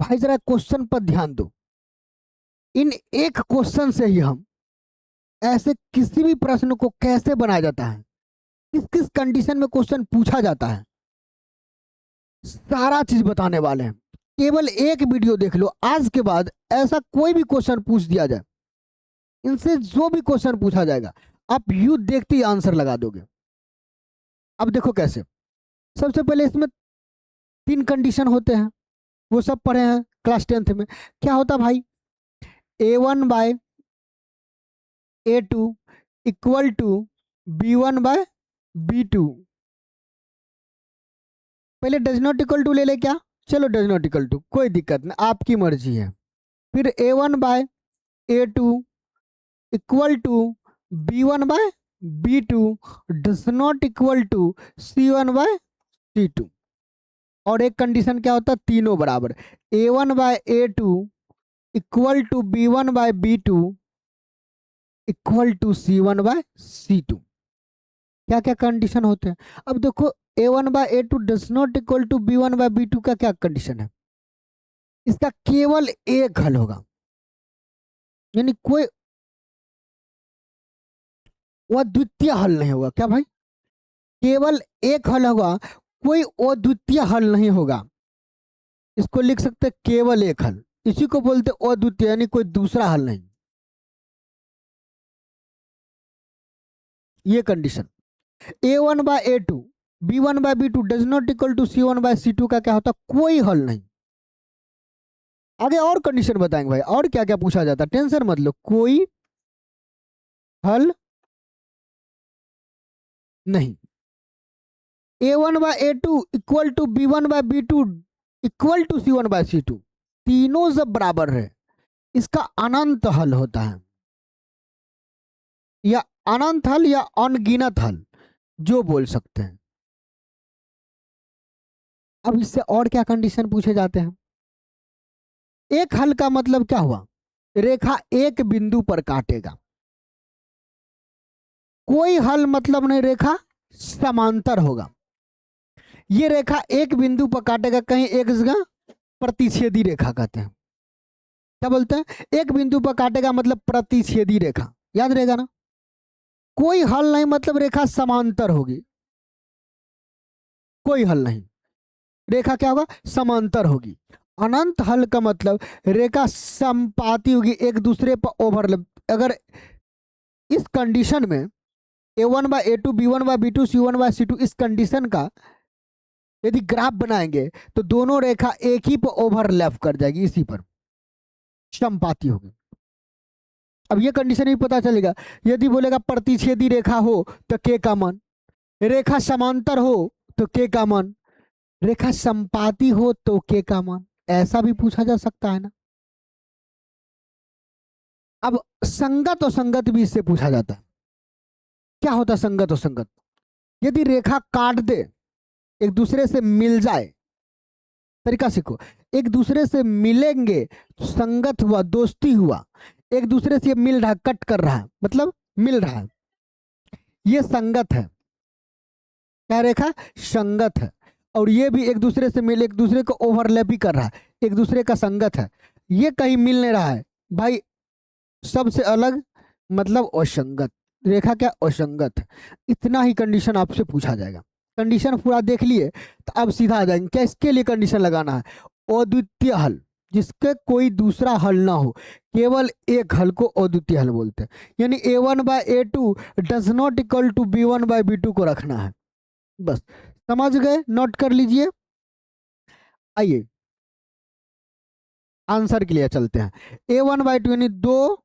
भाई जरा क्वेश्चन पर ध्यान दो। इन एक क्वेश्चन से ही हम ऐसे किसी भी प्रश्न को कैसे बनाया जाता है, किस किस कंडीशन में क्वेश्चन पूछा जाता है, सारा चीज बताने वाले हैं। केवल एक वीडियो देख लो, आज के बाद ऐसा कोई भी क्वेश्चन पूछ दिया जाए, इनसे जो भी क्वेश्चन पूछा जाएगा आप यू देखते ही आंसर लगा दोगे। अब देखो कैसे। सबसे पहले इसमें 3 कंडीशन होते हैं, वो सब पढ़े हैं क्लास 10th में। क्या होता भाई, a1/a2 इक्वल टू b1/b2। पहले डज नॉट इक्वल टू ले ले क्या, चलो डज नॉट इक्वल टू, कोई दिक्कत नहीं, आपकी मर्जी है। फिर a1/a2 equal to b1/b2 does not equal to c1/c2। और एक कंडीशन क्या होता है, तीनों बराबर, a1/a2 equal to b1/b2 equal to c1/c2। क्या क्या कंडीशन होते हैं। अब देखो a1/a2 does not equal to b1/b2 का क्या कंडीशन है, इसका केवल एक हल होगा, यानी कोई अद्वितीय हल नहीं होगा। क्या भाई, केवल एक हल होगा, कोई अद्वितीय हल नहीं होगा। इसको लिख सकते हैं केवल एक हल, इसी को बोलते अद्वितीय, यानी कोई दूसरा हल नहीं। ये condition a1/a2 b1/b2 does not equal to c1/c2 का क्या होता, कोई हल नहीं। आगे और कंडीशन बताएंगे भाई, और क्या क्या पूछा जाता है, टेंशन मत लो, कोई हल नहीं। a1/a2 equal to b1/b2 equal to c1/c2, तीनों जब बराबर है इसका अनंत हल होता है, या अनंत हल या अनगिनत हल जो बोल सकते हैं। अब इससे और क्या कंडीशन पूछे जाते हैं। एक हल का मतलब क्या हुआ, रेखा एक बिंदु पर काटेगा। कोई हल मतलब नहीं, रेखा समांतर होगा। ये रेखा एक बिंदु पर काटेगा, कहीं एक जगह प्रतिच्छेदी रेखा कहते हैं। क्या बोलते हैं, एक बिंदु पर काटेगा मतलब प्रतिच्छेदी रेखा, याद रहेगा ना। कोई हल नहीं मतलब रेखा समांतर होगी, कोई हल नहीं, रेखा क्या होगा, समांतर होगी। अनंत हल का मतलब रेखा संपाती होगी, एक दूसरे पर ओवरलैप। अगर इस कंडीशन में a1/a2 b1/b2 c1/c2 इस कंडीशन का यदि ग्राफ बनाएंगे तो दोनों रेखा एक ही पर ओवरलैप कर जाएगी, इसी पर संपाती होगी। अब ये कंडीशन भी पता चलेगा, यदि बोलेगा प्रतिच्छेदी रेखा हो तो के का मान, रेखा समांतर हो तो के का मान, रेखा संपाती हो तो के का मान, ऐसा भी पूछा जा सकता है ना। अब संगत और संगत भी इससे पूछा जाता है। क्या होता है संगत और संगत, यदि रेखा काट दे, एक दूसरे से मिल जाए, तरीका सीखो, एक दूसरे से मिलेंगे तो संगत हुआ, दोस्ती हुआ। एक दूसरे से मिल रहा है, कट कर रहा है मतलब मिल रहा है, ये संगत है। क्या रेखा, संगत है। और ये भी एक दूसरे से मिल, एक दूसरे को ओवरलैप भी कर रहा है, एक दूसरे का संगत है। ये कहीं मिल नहीं रहा है भाई, सबसे अलग मतलब असंगत रेखा, क्या असंगत है। इतना ही कंडीशन आपसे पूछा जाएगा। कंडीशन पूरा देख लिए तो अब सीधा आ जाएंगे, क्या इसके लिए कंडीशन लगाना है, अद्वितीय हल, जिसके कोई दूसरा हल ना हो, केवल एक हल को अद्वितीय हल बोलते हैं। यानी a1/a2 does not equal to b1/b2 को रखना है, बस समझ गए, नोट कर लीजिए। आइए आंसर के लिए चलते हैं। a1/2 यानी 2,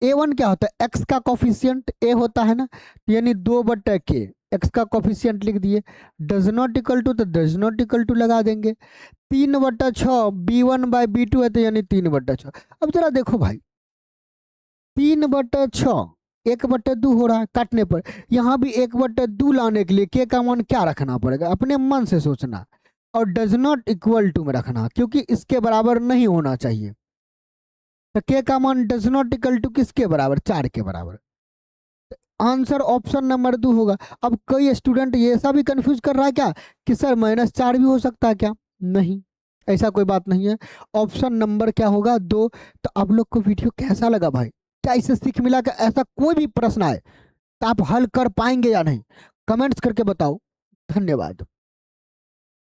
a1 क्या होता है, x का कोफिशिएंट a होता है ना, यानी 2/k, x का कोफिशिएंट लिख दिए। डज नॉट इक्वल टू तो डज नॉट इक्वल टू लगा देंगे। 3/6 b1/b2 है तो यानी 3/6। अब जरा देखो भाई, 3/6 1/2 हो रहा है काटने पर, यहाँ भी 1/2 लाने के लिए के का मान क्या रखना पड़ेगा, अपने मन से सोचना, और डज नॉट इक्वल टू में रखना, क्योंकि इसके बराबर नहीं होना चाहिए। तो के का मान डज नॉट इक्वल टू किसके बराबर, 4 के बराबर। आंसर ऑप्शन नंबर 2 होगा। अब कई स्टूडेंट ये ऐसा भी कंफ्यूज कर रहा है क्या कि सर -4 भी हो सकता है क्या, नहीं, ऐसा कोई बात नहीं है। ऑप्शन नंबर क्या होगा? 2। तो आप लोग को वीडियो कैसा लगा भाई? क्या इससे सीख मिला? कि ऐसा कोई भी प्रश्न आए तो आप हल कर पाएंगे या नहीं? कमेंट्स करके बताओ। धन्यवाद।